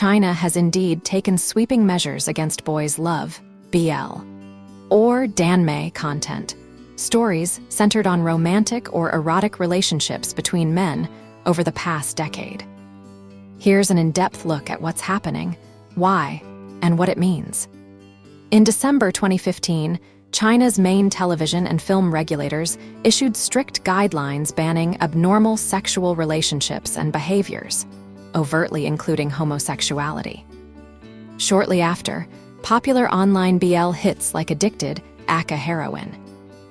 China has indeed taken sweeping measures against boys' love, BL, or danmei content, stories centered on romantic or erotic relationships between men over the past decade. Here's an in-depth look at what's happening, why, and what it means. In December 2015, China's main television and film regulators issued strict guidelines banning abnormal sexual relationships and behaviors, overtly including homosexuality. Shortly after, popular online BL hits like Addicted, Aka Heroin,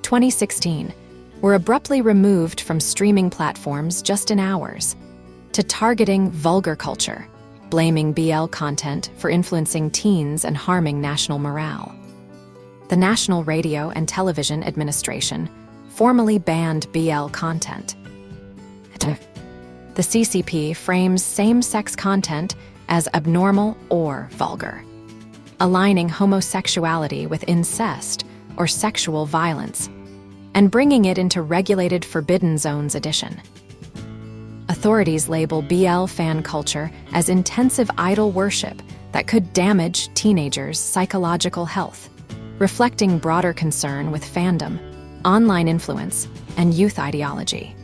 2016, were abruptly removed from streaming platforms just in hours, to targeting vulgar culture, blaming BL content for influencing teens and harming national morale. The National Radio and Television Administration formally banned BL content. The CCP frames same-sex content as abnormal or vulgar, aligning homosexuality with incest or sexual violence, and bringing it into regulated forbidden zones edition. Authorities label BL fan culture as intensive idol worship that could damage teenagers' psychological health, reflecting broader concern with fandom, online influence, and youth ideology.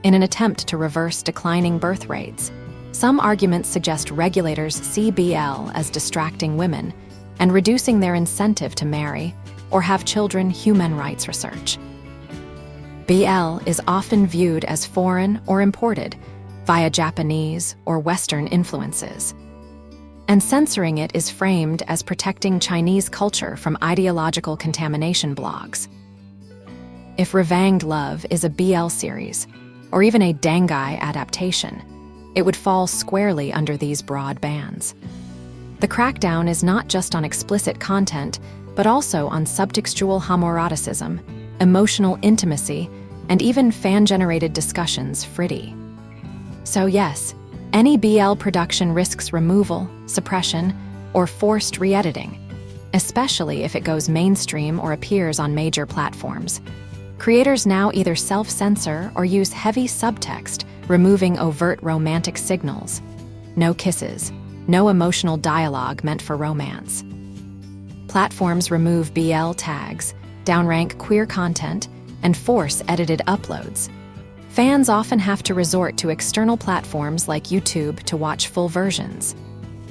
In an attempt to reverse declining birth rates, some arguments suggest regulators see BL as distracting women and reducing their incentive to marry or have children. Human rights research. BL is often viewed as foreign or imported via Japanese or Western influences, and censoring it is framed as protecting Chinese culture from ideological contamination. Blogs. If Revanged Love is a BL series, or even a dangai adaptation, it would fall squarely under these broad bans. The crackdown is not just on explicit content, but also on subtextual homoeroticism, emotional intimacy, and even fan-generated discussions. So yes, any BL production risks removal, suppression, or forced re-editing, especially if it goes mainstream or appears on major platforms. Creators now either self-censor or use heavy subtext, removing overt romantic signals. No kisses, no emotional dialogue meant for romance. Platforms remove BL tags, downrank queer content, and force edited uploads. Fans often have to resort to external platforms like YouTube to watch full versions.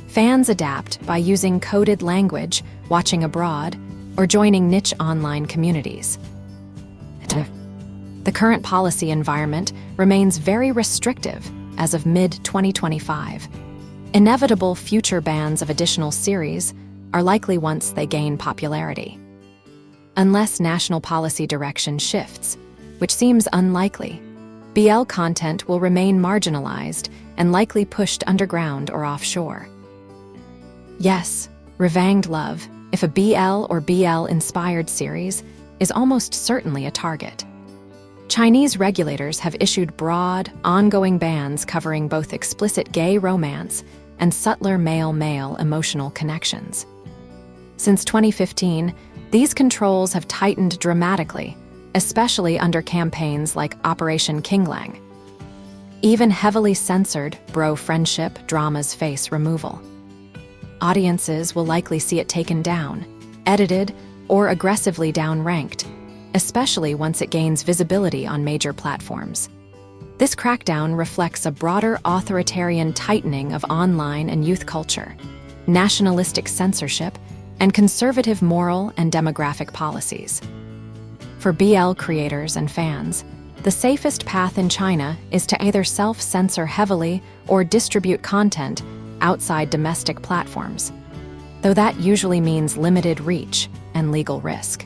Fans adapt by using coded language, watching abroad, or joining niche online communities. The current policy environment remains very restrictive as of mid-2025. Inevitable future bans of additional series are likely once they gain popularity. Unless national policy direction shifts, which seems unlikely, BL content will remain marginalized and likely pushed underground or offshore. Yes, Revanged Love, if a BL or BL-inspired series, is almost certainly a target. Chinese regulators have issued broad, ongoing bans covering both explicit gay romance and subtler male-male emotional connections. Since 2015, these controls have tightened dramatically, especially under campaigns like Operation Kinglang. Even heavily censored bro-friendship dramas face removal. Audiences will likely see it taken down, edited, or aggressively downranked, especially once it gains visibility on major platforms. This crackdown reflects a broader authoritarian tightening of online and youth culture, nationalistic censorship, and conservative moral and demographic policies. For BL creators and fans, the safest path in China is to either self-censor heavily or distribute content outside domestic platforms, though that usually means limited reach and legal risk.